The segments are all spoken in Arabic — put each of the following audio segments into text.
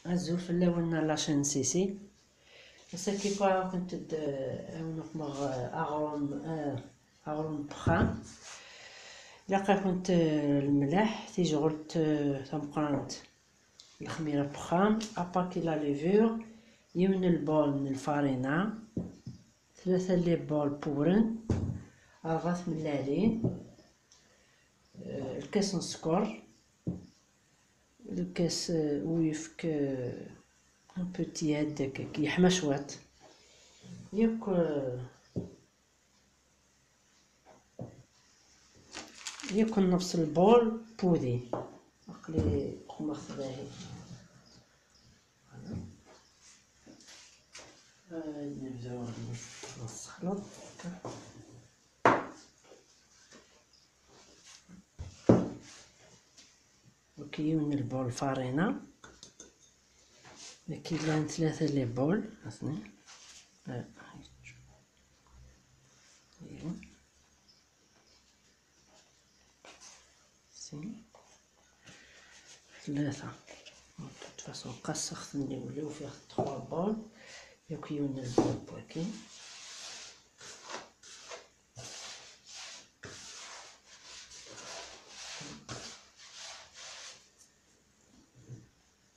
عزو فلاونا لاشين سيسي كيفا كنت نقمغ أغرم بخام لقا كنت الملح تيجي غلت تمقرنت الخميرة بخام أباكي لا ليفور يمن البول من الفارينة 3 لي بول بورن 4 ملالين الكاس نسكر الكاس ويفك ان بوتي هداك يحمى شويط يكون نفس البول بودي عقلي خمخت باهي نبداو نخلط وكيون البول فارينة كاين 3 لي بول اثنين ثلاثة فاصون قسخت نوليو فيه 3 بول يكيون البول بواكي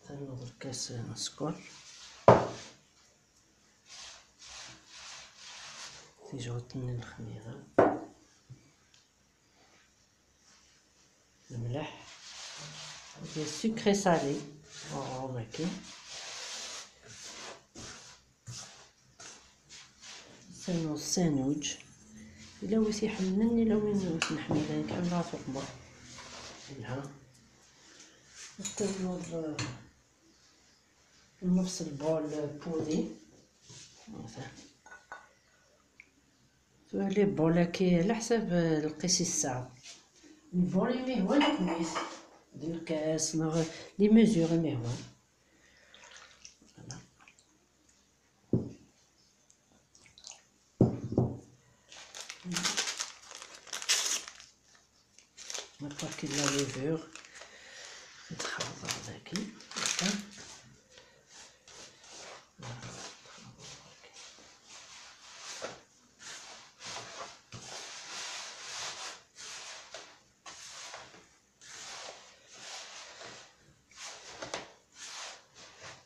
تنوض الكاس نسكر تيجي غتني الخميرة الملح ديال السكري سالي ماكي سنو السانوج إلا ويت يحملني إلا وين ويت نحميلها كامل راه تقبر لها نستعمل نفس البول بودي مثلا لي بول كي على حساب القيس الساعة البول يمهوى الكميس ديال الكاس لي ميزور يمهوى نباكي لا ليفور نتخلط هذاكي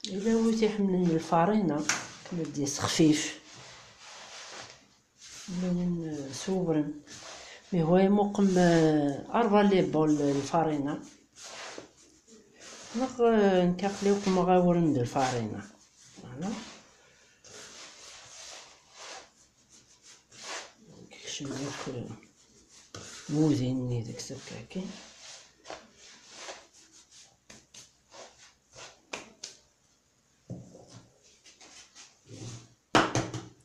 إلا هو تيحملني الفارينة نديس خفيف من سوبرن مي هو يمقم 4 لي بول الفارينة نكاقليو كما غاورن الفارينة فوالا كيشملوك موزيني داك السكاكي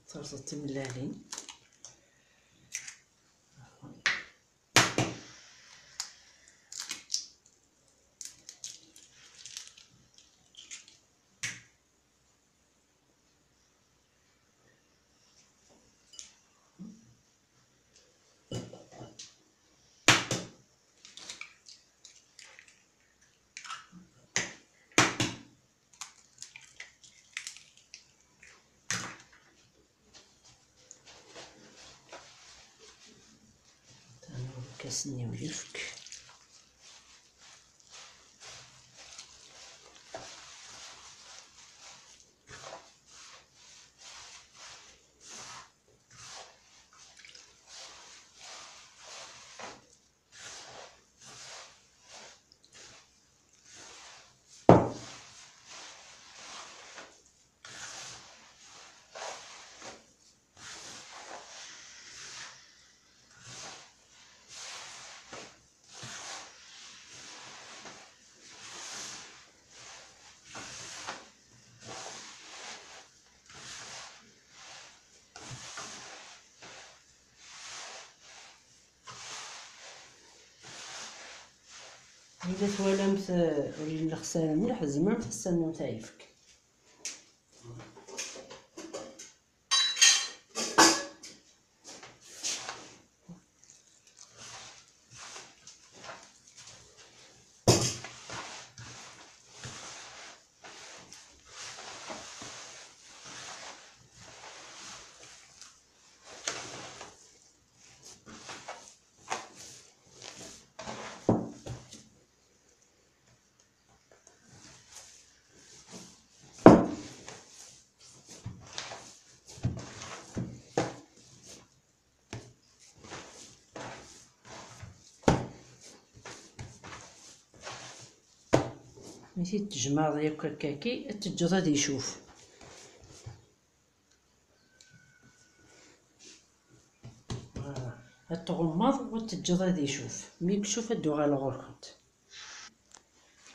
صرصة ملالين كاس نيوليفك إذا توالمت الغسالة مليح زمان تستناو تايفك ملي تجمع ديال كاكي التجر غادي يشوف. التغمض والتجر غادي يشوف، ملي تشوف دوغ على غرفت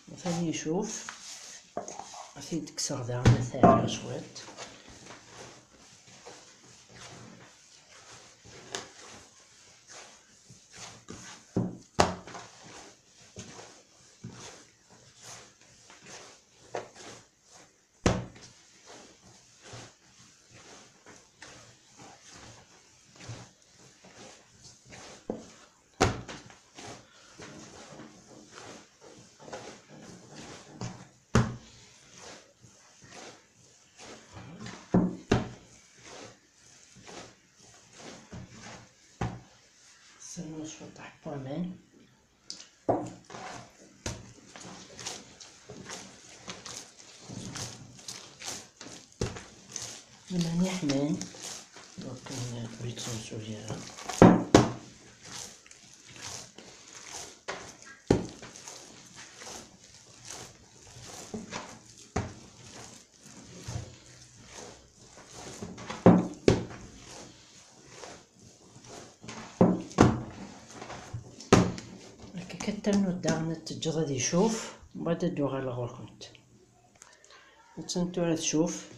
مثلا يشوف غادي تكسر داعنا ثاني شويت. استنى شويه طاح الطومان. الماني حمان دونك بغيت نصوصو ديالها. هكا كتمنو داغنا التجر غادي يشوف ومن بعد دوغ على غرفت. وتنتو تشوف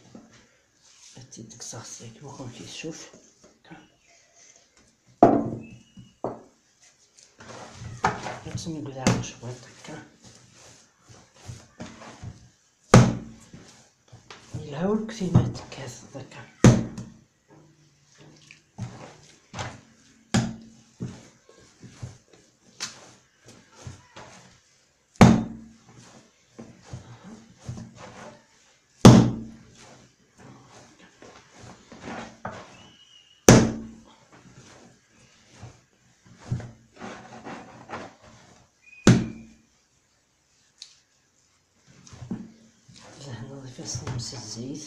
هاتي ديك الصاصي كيما كنتي تشوف نقلعها شوية هكا. الهول كيما تكاس هكا. هنا نضيف نص الزيت.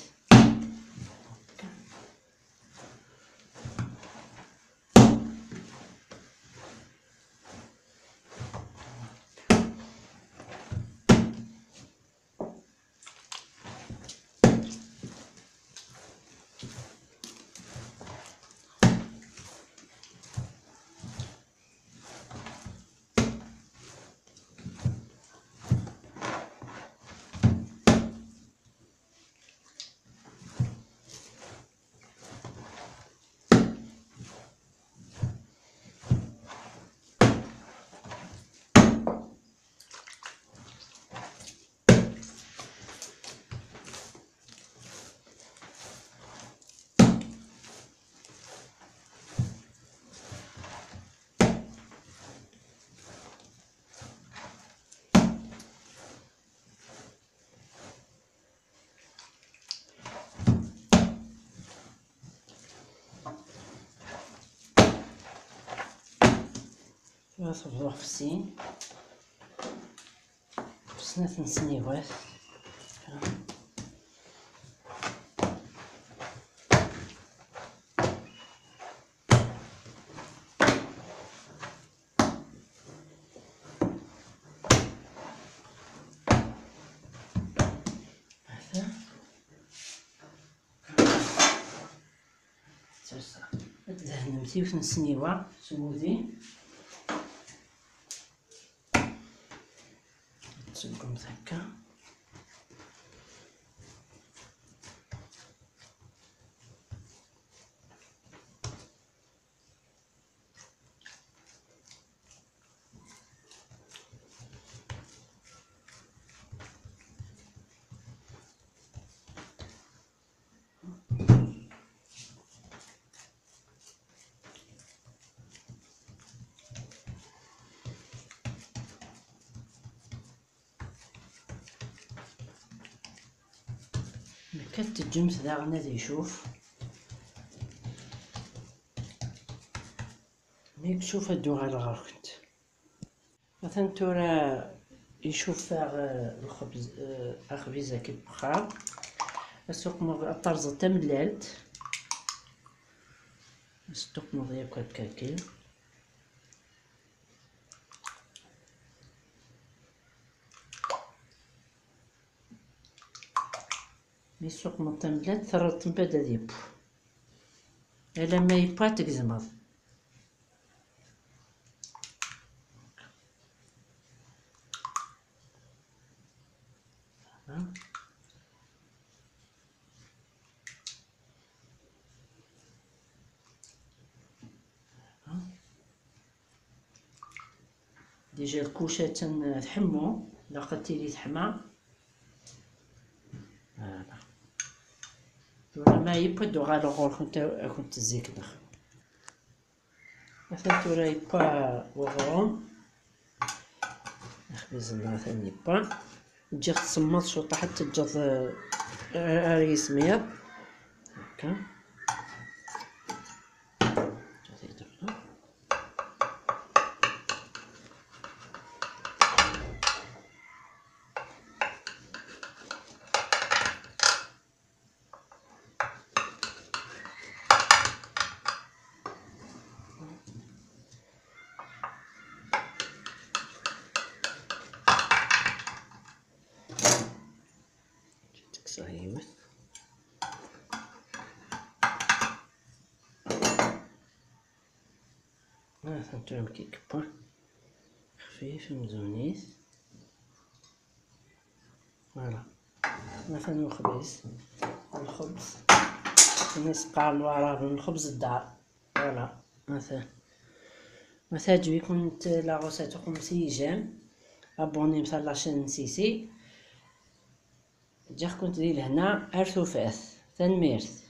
نصبروه في السين بسنة نسنيوه. دهنا مزيوت نسنيوه سموذي تسقم هكا. كتجمس داغنا غادي يشوف ملي تشوف دوغ على غرفت. مثلا تورا يشوف الخبز أخبزة كي بخار السوق الطرزة تملالت السوق مضيق كاكي. مي سوق مطملات ثرت مبدا ديبو الا ما يبا تقزمض. ديجا الكوشة تحمو لاقت لي تحمى. فوالا تورا ما يبا دو غالوغور كنت تزيك دخ مثلا تورا يبا وغروم نخبز مثلا يبا تجي تصمت شوطة حتى تجض ريسمير هكا. صهيوة ثانتوهم كي كبر خفيف مزونيس. فوالا مثلا الخبز الناس قالوا راه الخبز الدار. فوالا مثلا تجي كنت لا غوسيتكم سيجام ابوني مثلا لاشين نسيسي جا كنت دير هنا ارثو فاث تنميرث.